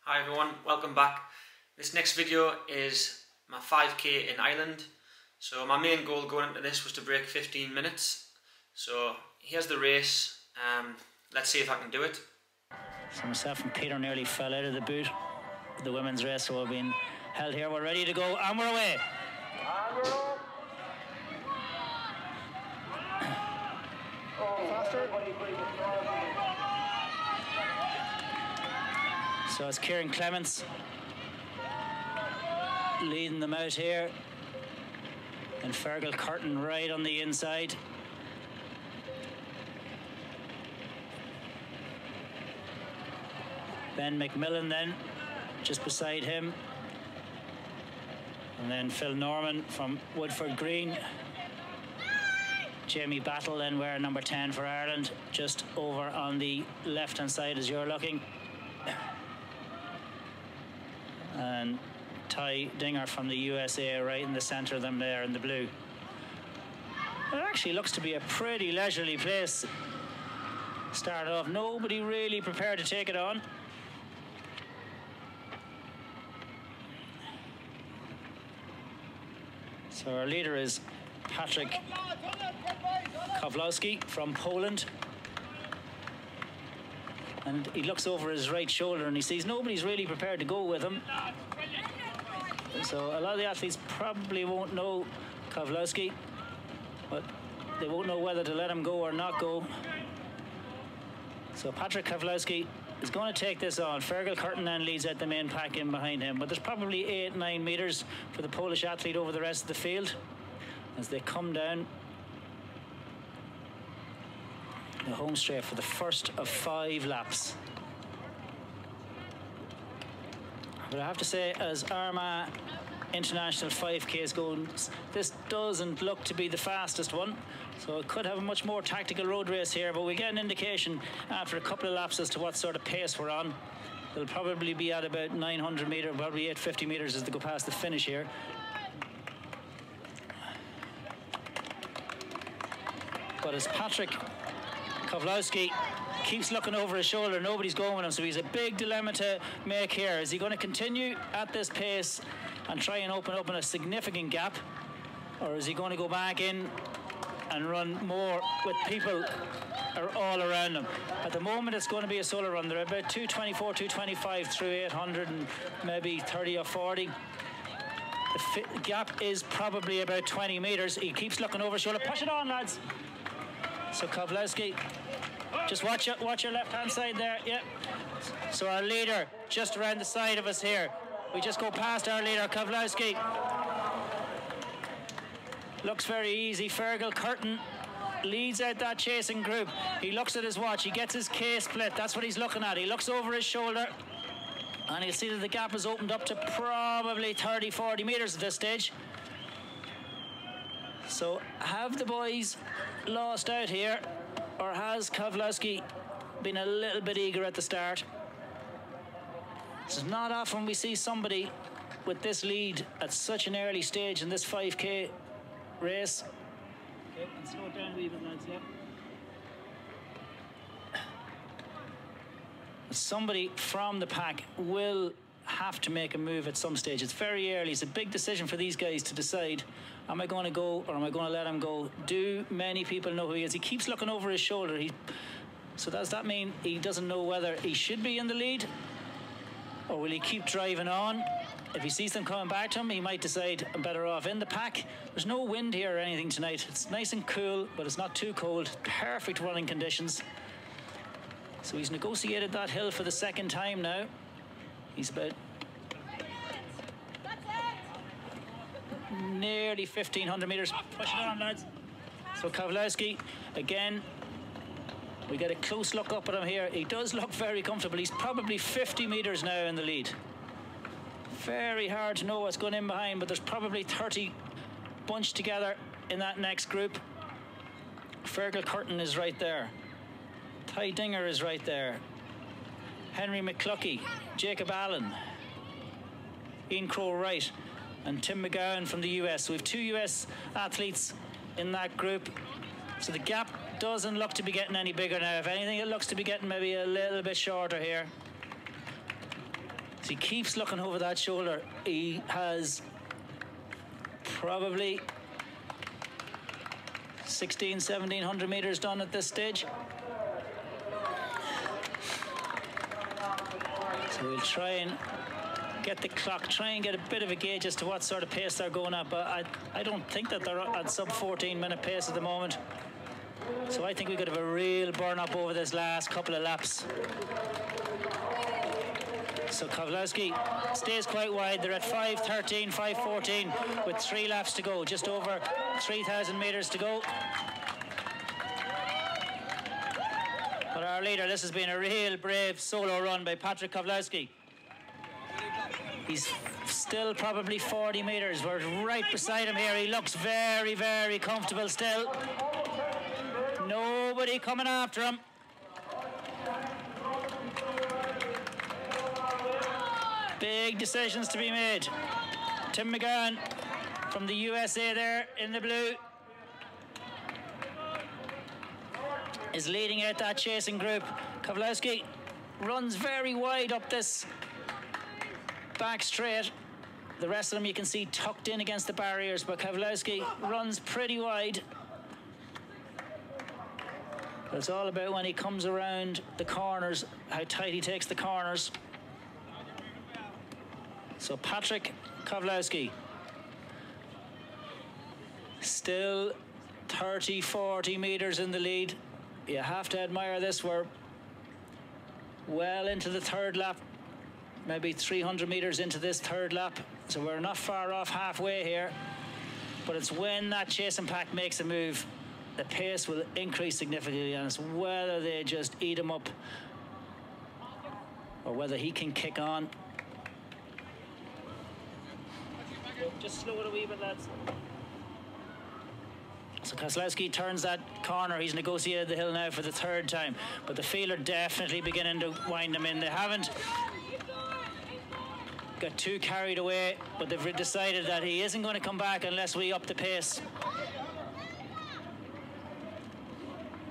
Hi everyone, welcome back. This next video is my 5k in Ireland. So my main goal going into this was to break 15 minutes. So here's the race. Let's see if I can do it. So myself and Peter nearly fell out of the boot. The women's race, so we're being held here. We're ready to go and we're away. So it's Kieran Clements leading them out here, and Fergal Curtin right on the inside. Ben McMillan then just beside him, and then Phil Norman from Woodford Green. Jamie Battle then wearing number 10 for Ireland, just over on the left hand side as you're looking. And Ty Dinger from the USA right in the centre of them there in the blue. It actually looks to be a pretty leisurely place. Started off, nobody really prepared to take it on. So our leader is Patrick Kowalski from Poland. And he looks over his right shoulder and he sees nobody's really prepared to go with him. So a lot of the athletes probably won't know Kowalski, but they won't know whether to let him go or not go. So Patrick Kowalski is going to take this on. Fergal Curtin then leads out the main pack in behind him, but there's probably 8-9 metres for the Polish athlete over the rest of the field as they come down the home straight for the first of 5 laps. But I have to say, as Armagh International 5Ks goes, this doesn't look to be the fastest one, so it could have a much more tactical road race here, but we get an indication after a couple of laps as to what sort of pace we're on. It'll probably be at about 900 metres, probably 850 metres as they go past the finish here. But as Patrick Kowalski keeps looking over his shoulder, nobody's going with him, so he's a big dilemma to make here. Is he going to continue at this pace and try and open up in a significant gap, or is he going to go back in and run more with people all around him? At the moment it's going to be a solo run. They're about 224, 225 through 800 and maybe 30 or 40. The gap is probably about 20 metres. He keeps looking over his shoulder. Push it on, lads. So Kowalski, just watch your left hand side there. Yeah. So our leader just around the side of us here. We just go past our leader, Kowalski. Looks very easy. Fergal Curtin leads out that chasing group. He looks at his watch. He gets his K split. That's what he's looking at. He looks over his shoulder and he'll see that the gap has opened up to probably 30, 40 metres at this stage. So have the boys lost out here, or has Kowalski been a little bit eager at the start? This is not often we see somebody with this lead at such an early stage in this 5k race. Okay, and slow it down a wee bit, lads, yeah. Somebody from the pack will have to make a move at some stage. It's very early. It's a big decision for these guys to decide, am I going to go or am I going to let him go? Do many people know who he is? He keeps looking over his shoulder. So does that mean he doesn't know whether he should be in the lead, or will he keep driving on? If he sees them coming back to him, he might decide I'm better off in the pack. There's no wind here or anything tonight. It's nice and cool, but it's not too cold. Perfect running conditions. So he's negotiated that hill for the second time now. He's about nearly 1,500 metres. Push it on, lads. So Kowalski, again, we get a close look up at him here. He does look very comfortable. He's probably 50 metres now in the lead. Very hard to know what's going in behind, but there's probably 30 bunched together in that next group. Fergal Curtin is right there. Ty Dinger is right there. Henry McCluckey, Jacob Allen, Ian Crowe Wright, and Tim McGowan from the US. So we have 2 US athletes in that group. So the gap doesn't look to be getting any bigger now. If anything, it looks to be getting maybe a little bit shorter here. So he keeps looking over that shoulder. He has probably 1700 metres done at this stage. So we'll try and get the clock, try and get a bit of a gauge as to what sort of pace they're going at, but I don't think that they're at sub 14-minute pace at the moment. So I think we could have a real burn up over this last couple of laps. So Kowalski stays quite wide. They're at 5:13, 5:14 with 3 laps to go, just over 3,000 metres to go. But our leader, this has been a real brave solo run by Patrick Kowalski. He's still probably 40 metres. We're right beside him here. He looks very, very comfortable still. Nobody coming after him. Big decisions to be made. Tim McGann from the USA there in the blue is leading out that chasing group. Kowalski runs very wide up this back straight. The rest of them you can see tucked in against the barriers, but Kowalski runs pretty wide. But it's all about when he comes around the corners, how tight he takes the corners. So Patrick Kowalski still 30, 40 metres in the lead. You have to admire this. We're well into the third lap, maybe 300 metres into this third lap. So we're not far off halfway here. But it's when that chasing pack makes a move, the pace will increase significantly, and it's whether they just eat him up or whether he can kick on. Just slow it a wee bit, lads. So Kowalski turns that corner. He's negotiated the hill now for the third time, but the field are definitely beginning to wind him in. They haven't got too carried away, but they've decided that he isn't going to come back unless we up the pace.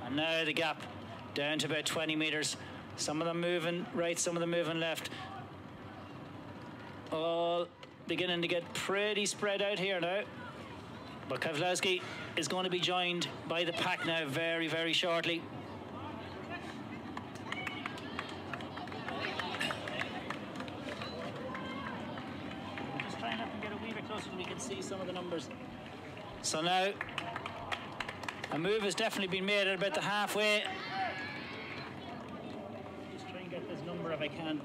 And now the gap down to about 20 metres. Some of them moving right, some of them moving left. All beginning to get pretty spread out here now. But Kowalski is going to be joined by the pack now very, very shortly. We'll just try and get a wee bit closer so we can see some of the numbers. So now a move has definitely been made at about the halfway. Just try and get this number if I can.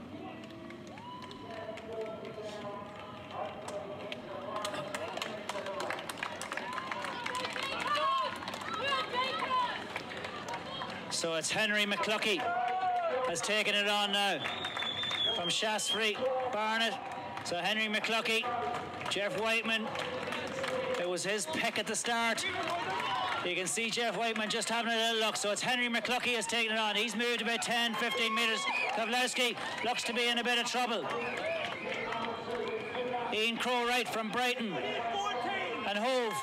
So it's Henry McCluckie has taken it on now from Shaftesbury Barnet. So Henry McCluckie, Jeff Whiteman, it was his pick at the start. You can see Jeff Whiteman just having a little look. So it's Henry McCluckie has taken it on. He's moved about 10, 15 metres. Kowalski looks to be in a bit of trouble. Ian Crow-Wright from Brighton and Hove.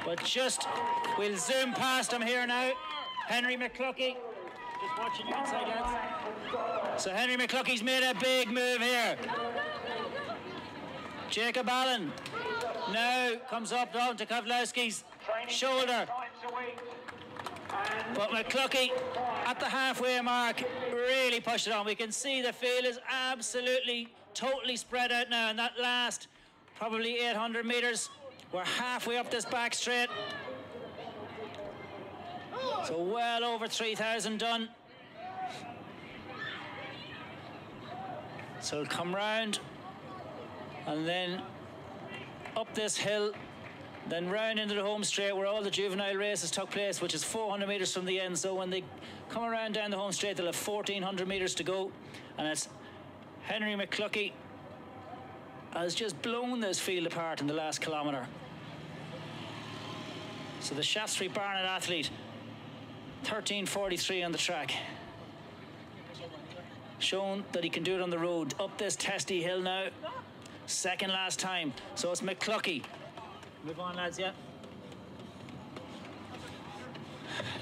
But just, we'll zoom past him here now. Henry McCluckie. Just watching your inside, lads. So Henry McCluckie's made a big move here. Jacob Allen now comes up down to Kowalski's shoulder. But McCluckie at the halfway mark really pushed it on. We can see the field is absolutely, totally spread out now. And that last probably 800 metres. We're halfway up this back straight. So well over 3,000 done. So come round and then up this hill, then round into the home straight where all the juvenile races took place, which is 400 metres from the end. So when they come around down the home straight, they'll have 1,400 metres to go. And it's Henry McCluckie has just blown this field apart in the last kilometre. So the Shaftesbury Barnet athlete, 13:43 on the track. Shown that he can do it on the road. Up this testy hill now. Second last time. So it's McCluckie. Move on, lads, yeah.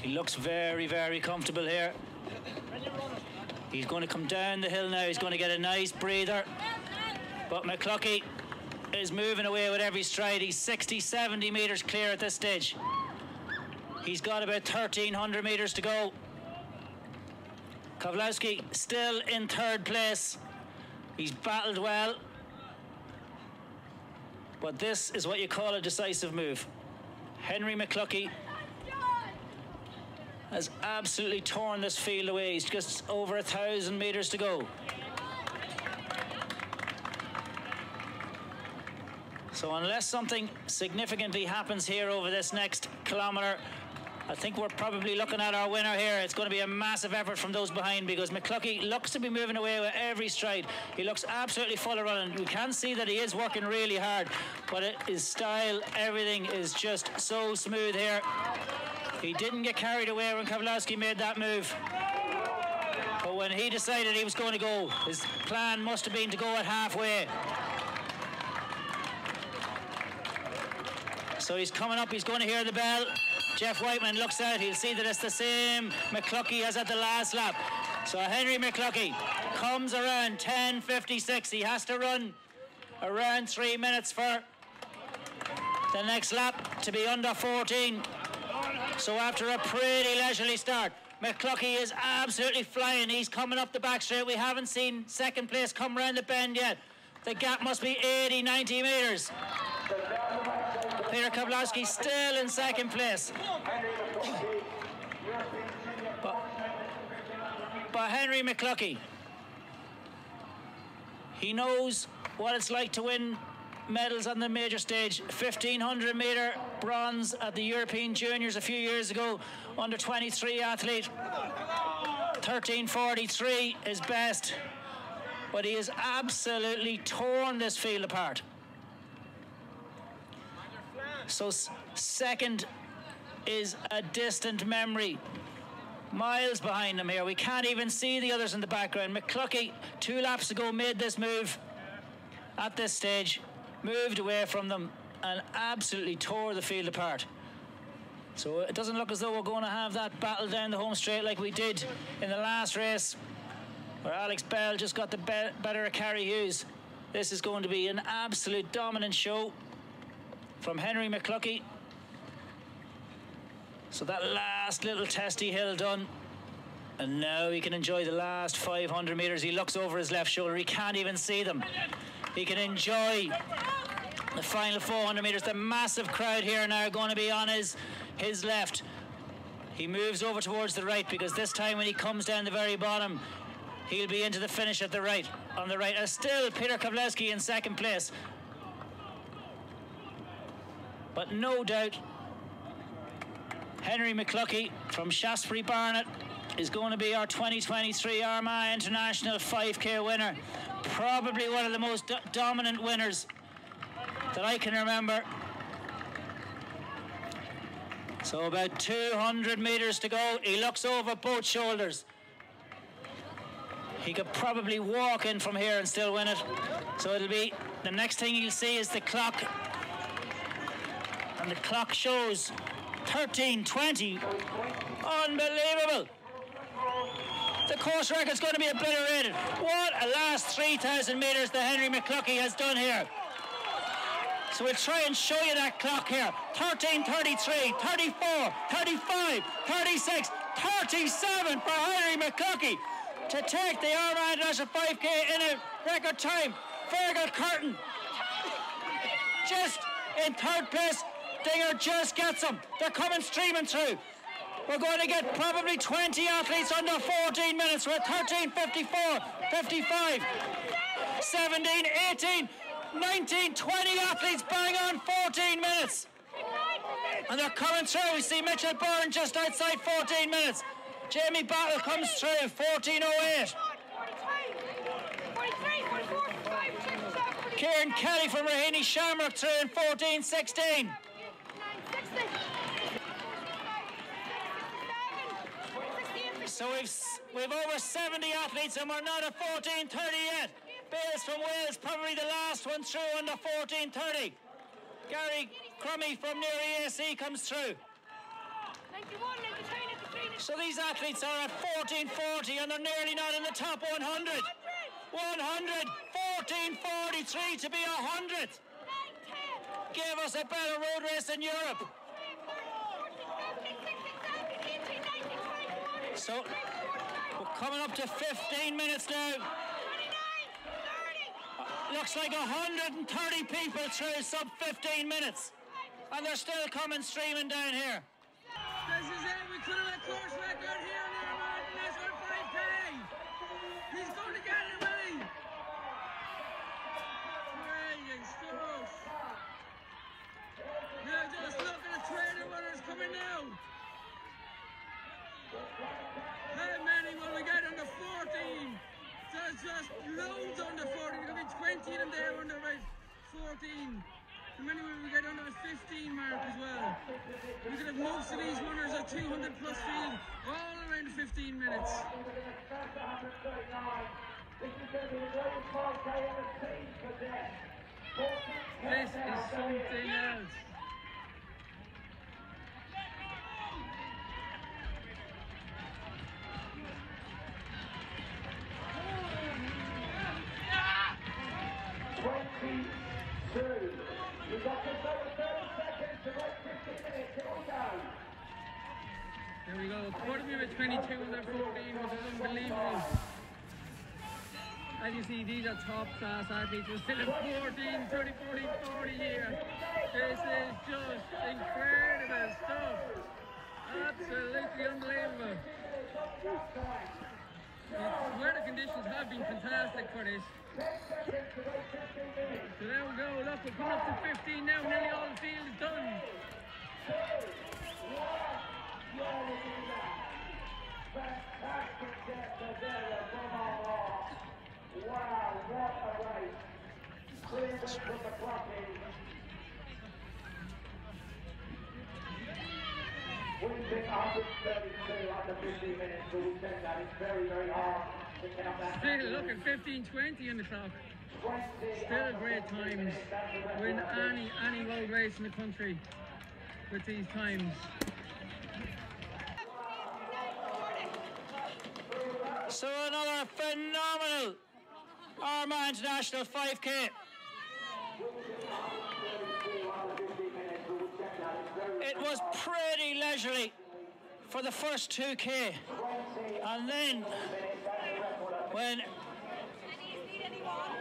He looks very, very comfortable here. He's going to come down the hill now. He's going to get a nice breather. But McCluckie is moving away with every stride. He's 60, 70 metres clear at this stage. He's got about 1,300 metres to go. Kowalski still in third place. He's battled well. But this is what you call a decisive move. Henry McCluckie has absolutely torn this field away. He's just over 1,000 metres to go. So unless something significantly happens here over this next kilometre, I think we're probably looking at our winner here. It's going to be a massive effort from those behind, because McCluckie looks to be moving away with every stride. He looks absolutely full of running. We can see that he is working really hard, but his style, everything is just so smooth here. He didn't get carried away when Kowalski made that move. But when he decided he was going to go, his plan must have been to go at halfway. So he's coming up, he's going to hear the bell. Jeff Whiteman looks out, he'll see that it's the same McCluckie as at the last lap. So Henry McCluckie comes around 10:56. He has to run around 3 minutes for the next lap to be under 14. So after a pretty leisurely start, McCluckie is absolutely flying. He's coming up the back straight. We haven't seen second place come round the bend yet. The gap must be 80, 90 metres. Peter Kowalski still in second place. But Henry McCluckie, he knows what it's like to win medals on the major stage. 1,500 metre bronze at the European Juniors a few years ago, under 23 athlete. 13:43 is best, but he has absolutely torn this field apart. So second is a distant memory, miles behind him here. We can't even see the others in the background. McCluckie 2 laps ago made this move at this stage, moved away from them and absolutely tore the field apart. So it doesn't look as though we're going to have that battle down the home straight like we did in the last race, where Alex Bell just got the better of Carrie Hughes. This is going to be an absolute dominant show from Henry McCluckie. So that last little testy hill done, and now he can enjoy the last 500 metres. He looks over his left shoulder, he can't even see them. He can enjoy the final 400 metres. The massive crowd here now are going to be on his left. He moves over towards the right, because this time when he comes down the very bottom, he'll be into the finish at the right, on the right. Still Peter Kowalski in second place. But no doubt Henry McCluckie from Shaftesbury Barnet is going to be our 2023 Armagh International 5k winner. Probably one of the most dominant winners that I can remember. So about 200 metres to go. He looks over both shoulders. He could probably walk in from here and still win it. So it'll be, the next thing you'll see is the clock. And the clock shows 13:20. Unbelievable. The course record's going to be obliterated. What a last 3,000 metres that Henry McCluckie has done here. So we'll try and show you that clock here. 13:33, 34, 35, 36, 37 for Henry McCluckie to take the Armagh International 5k in a record time. Fergal Curtin just in third place. Dinger just gets them. They're coming streaming through. We're going to get probably 20 athletes under 14 minutes. We're at 13:54, 55, 17, 18, 19, 20 athletes bang on 14 minutes. And they're coming through. We see Mitchell Byrne just outside 14 minutes. Jamie Battle comes through, 14:08. Kieran Kelly from Raheny Shamrock through in 14:16. So we've over 70 athletes and we're not at 14:30 yet. Bales from Wales, probably the last one through under 14:30. Gary Crummy from near ESC comes through. 91, 92, 93, So these athletes are at 14:40 and they're nearly not in the top 100. 100, 14:43 to be 100. Give us a better road race in Europe. So we're coming up to 15 minutes now. Looks like 130 people through sub 15 minutes. And they're still coming streaming down here. This is it, we could have a course record here in Armagh in this 5K. He's going to get it away. Brilliant stuff. Now just look at the trainer runners coming now. How many will we get under 14? There's just loads under 14. There'll be 20 of them there under about 14. How many will we get under the 15 mark as well? We could have most of these runners at 200 plus field, all around 15 minutes. This is something else. We've got just over 30 seconds to break 50 minutes. Here we go. There we go. Quarter of 22 under 14, which is unbelievable. As you see, these are top class athletes. We're still at 14, 30, 40, 40 here. This is just incredible stuff. Absolutely unbelievable. The weather conditions have been fantastic for this. So there we go, look, we're coming up to 15 now, nearly all the field is done. Fantastic depth there from Armagh. Wow, what a race. Clearance from the clocking. We think 132 under 15 minutes, so we think that is very, very hard. Still look at 15:20 on the clock. Still great times. Win any road race in the country with these times. So another phenomenal Armagh International 5K. It was pretty leisurely for the first 2K, and then when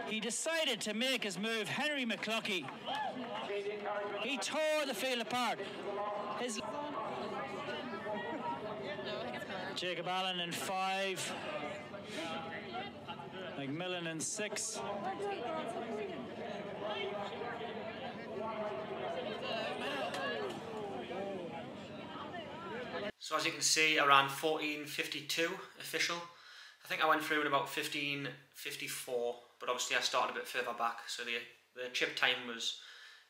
he decided to make his move, Henry McCluckie, he tore the field apart. Jacob Allen in 5, McMillan in 6. So as you can see, around 14:52 official. I think I went through in about 15:54, but obviously I started a bit further back, so the chip time was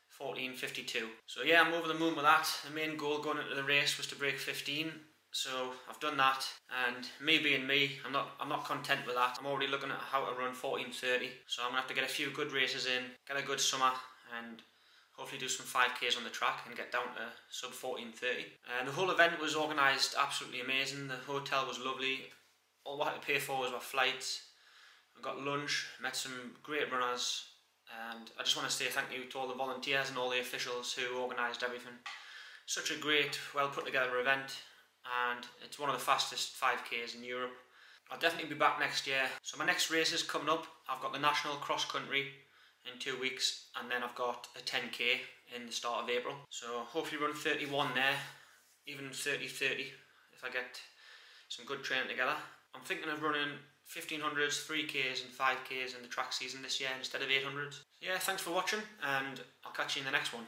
14:52. So yeah, I'm over the moon with that. The main goal going into the race was to break 15, so I've done that. And me being me, I'm not content with that. I'm already looking at how to run 14:30, so I'm gonna have to get a few good races in, get a good summer, and hopefully do some 5Ks on the track and get down to sub 14:30. And the whole event was organised absolutely amazing. The hotel was lovely. All I had to pay for was my flights. I got lunch, met some great runners, and I just want to say thank you to all the volunteers and all the officials who organised everything. Such a great, well put together event, and it's one of the fastest 5Ks in Europe. I'll definitely be back next year. So my next race is coming up. I've got the National Cross Country in 2 weeks, and then I've got a 10K in the start of April. So hopefully run 31 there, even 30:30 if I get some good training together. I'm thinking of running 1500s, 3Ks and 5Ks in the track season this year instead of 800s. Yeah, thanks for watching, and I'll catch you in the next one.